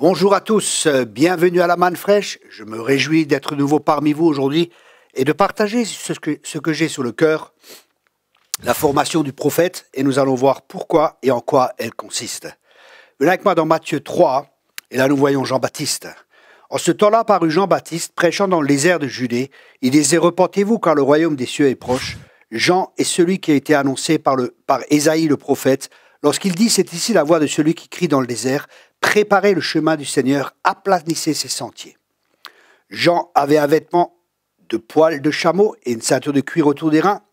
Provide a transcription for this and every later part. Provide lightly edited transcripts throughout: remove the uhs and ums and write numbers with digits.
Bonjour à tous, bienvenue à la Manne Fraîche. Je me réjouis d'être de nouveau parmi vous aujourd'hui et de partager ce que j'ai sur le cœur, la formation du prophète, et nous allons voir pourquoi et en quoi elle consiste. Venez avec moi dans Matthieu 3, et là nous voyons Jean-Baptiste. En ce temps-là parut Jean-Baptiste, prêchant dans le désert de Judée. Il disait, repentez-vous car le royaume des cieux est proche. Jean est celui qui a été annoncé par Ésaïe le prophète, lorsqu'il dit, c'est ici la voix de celui qui crie dans le désert, préparez le chemin du Seigneur, aplanissez ses sentiers. Jean avait un vêtement de poils de chameau et une ceinture de cuir autour des reins.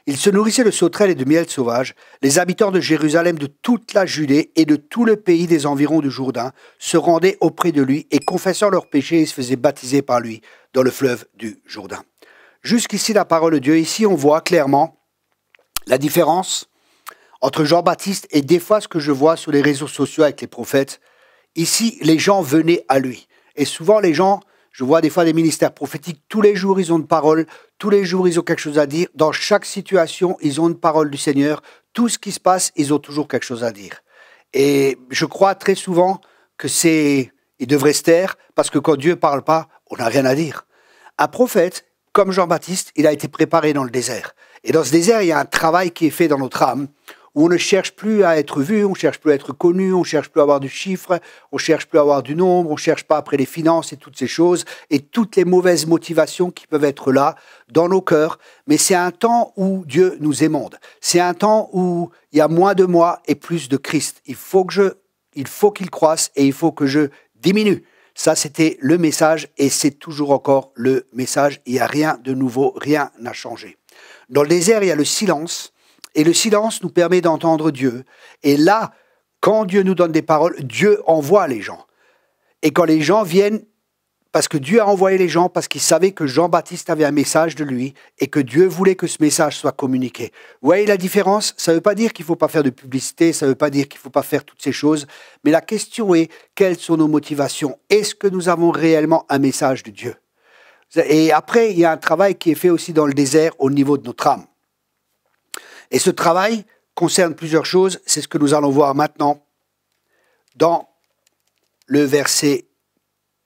Il se nourrissait de sauterelles et de miel sauvage. Les habitants de Jérusalem, de toute la Judée et de tout le pays des environs du Jourdain se rendaient auprès de lui et confessant leurs péchés, ils se faisaient baptiser par lui dans le fleuve du Jourdain. Jusqu'ici la parole de Dieu. Ici on voit clairement la différence entre Jean-Baptiste et des fois ce que je vois sur les réseaux sociaux avec les prophètes. Ici, les gens venaient à lui. Et souvent, les gens, je vois des fois des ministères prophétiques, tous les jours, ils ont une parole, tous les jours, ils ont quelque chose à dire. Dans chaque situation, ils ont une parole du Seigneur. Tout ce qui se passe, ils ont toujours quelque chose à dire. Et je crois très souvent que ils devraient se taire, parce que quand Dieu ne parle pas, on n'a rien à dire. Un prophète, comme Jean-Baptiste, il a été préparé dans le désert. Et dans ce désert, il y a un travail qui est fait dans notre âme, où on ne cherche plus à être vu, on ne cherche plus à être connu, on ne cherche plus à avoir du chiffre, on ne cherche plus à avoir du nombre, on ne cherche pas après les finances et toutes ces choses, et toutes les mauvaises motivations qui peuvent être là dans nos cœurs. Mais c'est un temps où Dieu nous émonde. C'est un temps où il y a moins de moi et plus de Christ. Il faut qu'il croisse et il faut que je diminue. Ça, c'était le message et c'est toujours encore le message. Il n'y a rien de nouveau, rien n'a changé. Dans le désert, il y a le silence. Et le silence nous permet d'entendre Dieu. Et là, quand Dieu nous donne des paroles, Dieu envoie les gens. Et quand les gens viennent, parce que Dieu a envoyé les gens, parce qu'il savait que Jean-Baptiste avait un message de lui, et que Dieu voulait que ce message soit communiqué. Vous voyez la différence? Ça ne veut pas dire qu'il ne faut pas faire de publicité, ça ne veut pas dire qu'il ne faut pas faire toutes ces choses, mais la question est, quelles sont nos motivations? Est-ce que nous avons réellement un message de Dieu? Et après, il y a un travail qui est fait aussi dans le désert au niveau de notre âme. Et ce travail concerne plusieurs choses, c'est ce que nous allons voir maintenant dans le verset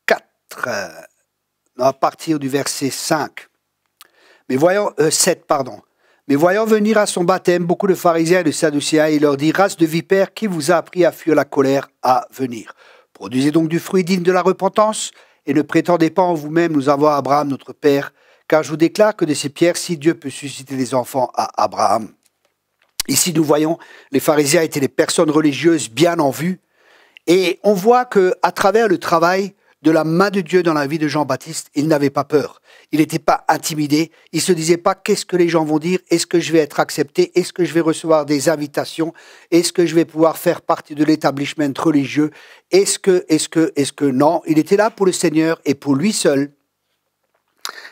4, à partir du verset 5. 7, pardon. Mais voyant venir à son baptême beaucoup de pharisiens et de sadducéens, il leur dit, race de vipères, qui vous a appris à fuir la colère à venir? Produisez donc du fruit digne de la repentance, et ne prétendez pas en vous-même nous avoir Abraham notre père, car je vous déclare que de ces pierres, si Dieu peut susciter des enfants à Abraham. Ici, nous voyons, les pharisiens étaient des personnes religieuses bien en vue. Et on voit qu'à travers le travail de la main de Dieu dans la vie de Jean-Baptiste, il n'avait pas peur. Il n'était pas intimidé. Il ne se disait pas qu'est-ce que les gens vont dire, est-ce que je vais être accepté, est-ce que je vais recevoir des invitations, est-ce que je vais pouvoir faire partie de l'établissement religieux, est-ce que non. Il était là pour le Seigneur et pour lui seul.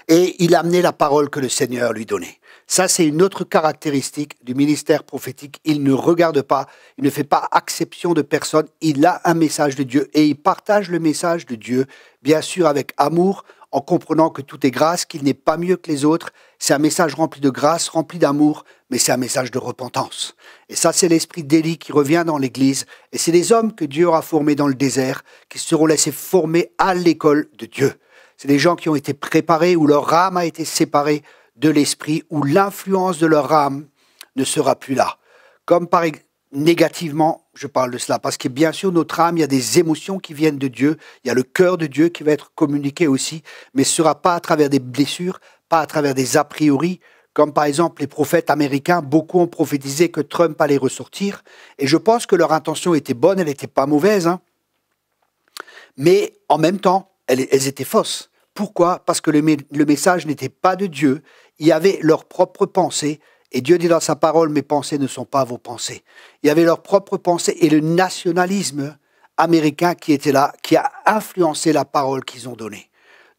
Et il amenait la parole que le Seigneur lui donnait. Ça, c'est une autre caractéristique du ministère prophétique. Il ne regarde pas, il ne fait pas exception de personne. Il a un message de Dieu et il partage le message de Dieu, bien sûr avec amour, en comprenant que tout est grâce, qu'il n'est pas mieux que les autres. C'est un message rempli de grâce, rempli d'amour, mais c'est un message de repentance. Et ça, c'est l'esprit d'Élie qui revient dans l'Église. Et c'est des hommes que Dieu aura formés dans le désert, qui seront laissés former à l'école de Dieu. C'est des gens qui ont été préparés, où leur âme a été séparée de l'esprit, où l'influence de leur âme ne sera plus là. Comme négativement, je parle de cela, parce que bien sûr, notre âme, il y a des émotions qui viennent de Dieu, il y a le cœur de Dieu qui va être communiqué aussi, mais ce ne sera pas à travers des blessures, pas à travers des a priori, comme par exemple les prophètes américains, beaucoup ont prophétisé que Trump allait ressortir, et je pense que leur intention était bonne, elle n'était pas mauvaise, mais en même temps, elles étaient fausses. Pourquoi? Parce que le message n'était pas de Dieu, il y avait leurs propres pensées, et Dieu dit dans sa parole, mes pensées ne sont pas vos pensées. Il y avait leurs propres pensées et le nationalisme américain qui était là, qui a influencé la parole qu'ils ont donnée.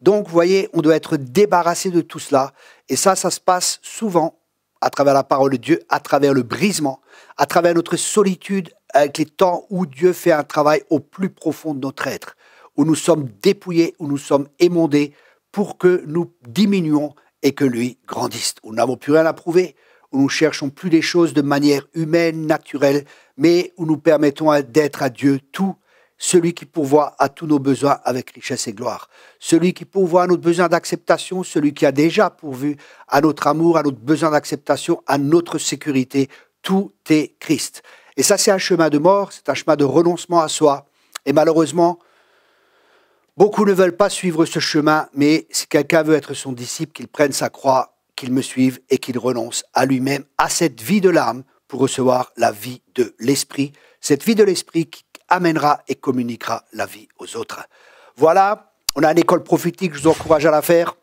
Donc, vous voyez, on doit être débarrassé de tout cela, et ça se passe souvent à travers la parole de Dieu, à travers le brisement, à travers notre solitude, avec les temps où Dieu fait un travail au plus profond de notre être, où nous sommes dépouillés, où nous sommes émondés, pour que nous diminuions et que lui grandisse. Où nous n'avons plus rien à prouver, où nous ne cherchons plus les choses de manière humaine, naturelle, mais où nous permettons d'être à Dieu tout celui qui pourvoit à tous nos besoins avec richesse et gloire, celui qui pourvoit à notre besoin d'acceptation, celui qui a déjà pourvu à notre amour, à notre besoin d'acceptation, à notre sécurité. Tout est Christ. Et ça, c'est un chemin de mort, c'est un chemin de renoncement à soi. Et malheureusement, beaucoup ne veulent pas suivre ce chemin, mais si quelqu'un veut être son disciple, qu'il prenne sa croix, qu'il me suive et qu'il renonce à lui-même, à cette vie de l'âme, pour recevoir la vie de l'esprit. Cette vie de l'esprit qui amènera et communiquera la vie aux autres. Voilà, on a une école prophétique, je vous encourage à la faire.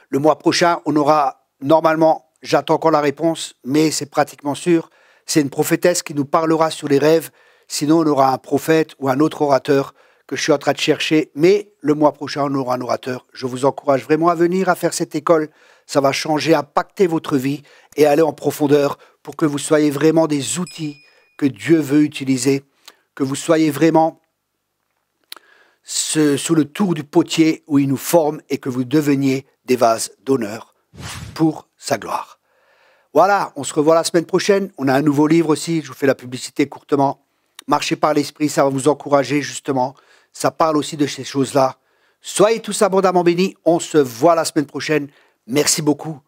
Le mois prochain, on aura, normalement, j'attends encore la réponse, mais c'est pratiquement sûr, c'est une prophétesse qui nous parlera sur les rêves. Sinon, on aura un prophète ou un autre orateur que je suis en train de chercher. Mais le mois prochain, on aura un orateur. Je vous encourage vraiment à venir, à faire cette école. Ça va changer, impacter votre vie et aller en profondeur pour que vous soyez vraiment des outils que Dieu veut utiliser, que vous soyez vraiment sous le tour du potier où il nous forme et que vous deveniez des vases d'honneur pour sa gloire. Voilà, on se revoit la semaine prochaine. On a un nouveau livre aussi, je vous fais la publicité courtement. Marchez par l'esprit, ça va vous encourager justement. Ça parle aussi de ces choses-là. Soyez tous abondamment bénis. On se voit la semaine prochaine. Merci beaucoup.